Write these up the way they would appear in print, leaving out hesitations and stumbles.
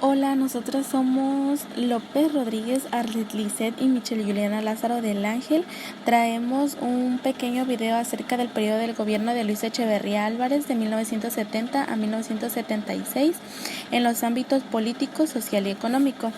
Hola, nosotros somos López Rodríguez, Arlet Lisset y Michelle Juliana Lázaro del Ángel. Traemos un pequeño video acerca del periodo del gobierno de Luis Echeverría Álvarez de 1970 a 1976 en los ámbitos político, social y económico.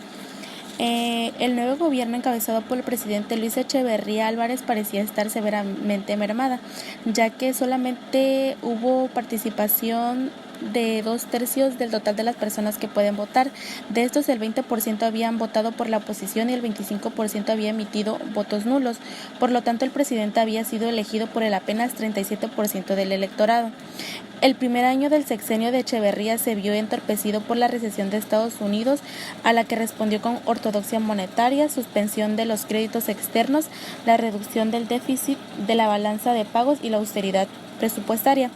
El nuevo gobierno encabezado por el presidente Luis Echeverría Álvarez parecía estar severamente mermada, ya que solamente hubo participación de 2/3 del total de las personas que pueden votar. De estos, el 20% habían votado por la oposición y el 25% había emitido votos nulos. Por lo tanto, el presidente había sido elegido por el apenas 37% del electorado. El primer año del sexenio de Echeverría se vio entorpecido por la recesión de Estados Unidos, a la que respondió con ortodoxia monetaria, suspensión de los créditos externos, la reducción del déficit de la balanza de pagos y la austeridad presupuestaria.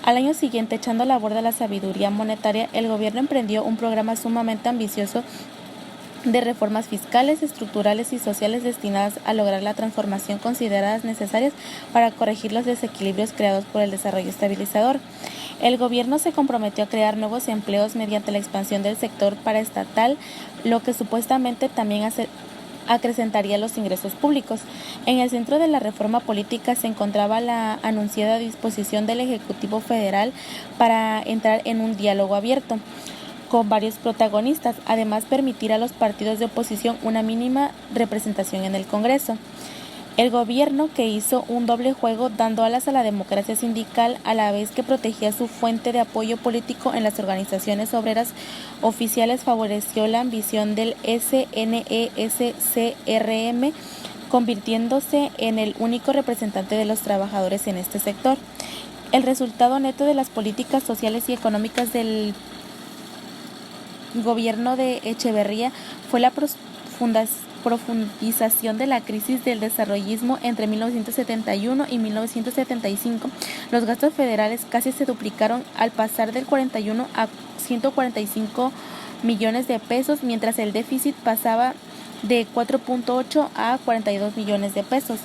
Al año siguiente, echando a la borda la sabiduría monetaria, el gobierno emprendió un programa sumamente ambicioso de reformas fiscales, estructurales y sociales destinadas a lograr la transformación consideradas necesarias para corregir los desequilibrios creados por el desarrollo estabilizador. El gobierno se comprometió a crear nuevos empleos mediante la expansión del sector paraestatal, lo que supuestamente también acrecentaría los ingresos públicos. En el centro de la reforma política se encontraba la anunciada disposición del Ejecutivo Federal para entrar en un diálogo abierto con varios protagonistas, además permitir a los partidos de oposición una mínima representación en el Congreso. El gobierno, que hizo un doble juego dando alas a la democracia sindical a la vez que protegía su fuente de apoyo político en las organizaciones obreras oficiales, favoreció la ambición del SNESCRM, convirtiéndose en el único representante de los trabajadores en este sector. El resultado neto de las políticas sociales y económicas del gobierno de Echeverría fue la profundización de la crisis del desarrollismo entre 1971 y 1975. Los gastos federales casi se duplicaron al pasar del 41 a 145 millones de pesos, mientras el déficit pasaba de 4.8 a 42 millones de pesos.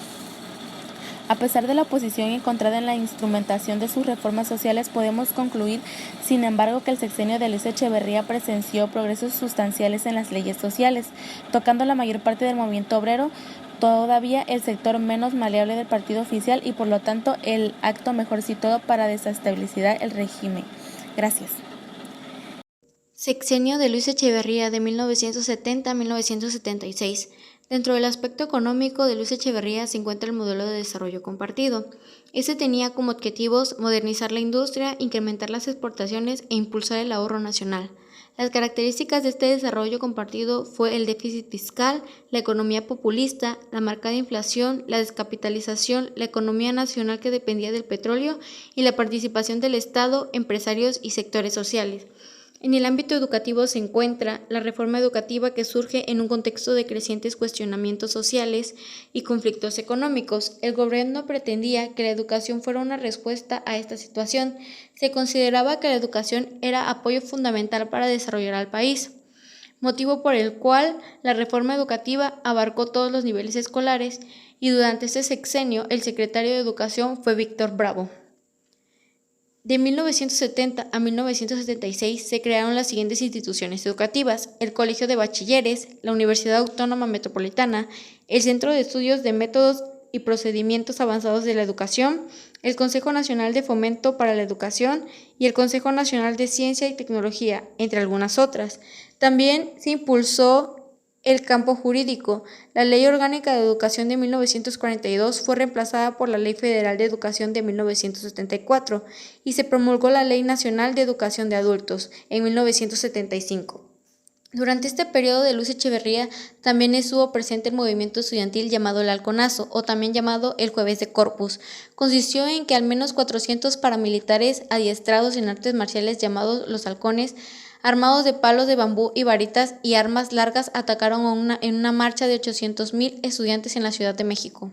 A pesar de la oposición encontrada en la instrumentación de sus reformas sociales, podemos concluir, sin embargo, que el sexenio de Luis Echeverría presenció progresos sustanciales en las leyes sociales, tocando la mayor parte del movimiento obrero, todavía el sector menos maleable del partido oficial y, por lo tanto, el acto mejor situado para desestabilizar el régimen. Gracias. Sexenio de Luis Echeverría de 1970 a 1976. Dentro del aspecto económico de Luis Echeverría se encuentra el modelo de desarrollo compartido. Este tenía como objetivos modernizar la industria, incrementar las exportaciones e impulsar el ahorro nacional. Las características de este desarrollo compartido fue el déficit fiscal, la economía populista, la marcada inflación, la descapitalización, la economía nacional que dependía del petróleo y la participación del Estado, empresarios y sectores sociales. En el ámbito educativo se encuentra la reforma educativa, que surge en un contexto de crecientes cuestionamientos sociales y conflictos económicos. El gobierno pretendía que la educación fuera una respuesta a esta situación. Se consideraba que la educación era apoyo fundamental para desarrollar al país, motivo por el cual la reforma educativa abarcó todos los niveles escolares, y durante este sexenio el secretario de Educación fue Víctor Bravo. De 1970 a 1976 se crearon las siguientes instituciones educativas: el Colegio de Bachilleres, la Universidad Autónoma Metropolitana, el Centro de Estudios de Métodos y Procedimientos Avanzados de la Educación, el Consejo Nacional de Fomento para la Educación y el Consejo Nacional de Ciencia y Tecnología, entre algunas otras. También se impulsó el campo jurídico. La Ley Orgánica de Educación de 1942 fue reemplazada por la Ley Federal de Educación de 1974 y se promulgó la Ley Nacional de Educación de Adultos en 1975. Durante este periodo de Luis Echeverría también estuvo presente el movimiento estudiantil llamado el Halconazo, o también llamado el Jueves de Corpus. Consistió en que al menos 400 paramilitares adiestrados en artes marciales llamados los halcones, armados de palos de bambú y varitas y armas largas, atacaron en una marcha de 800,000 estudiantes en la Ciudad de México.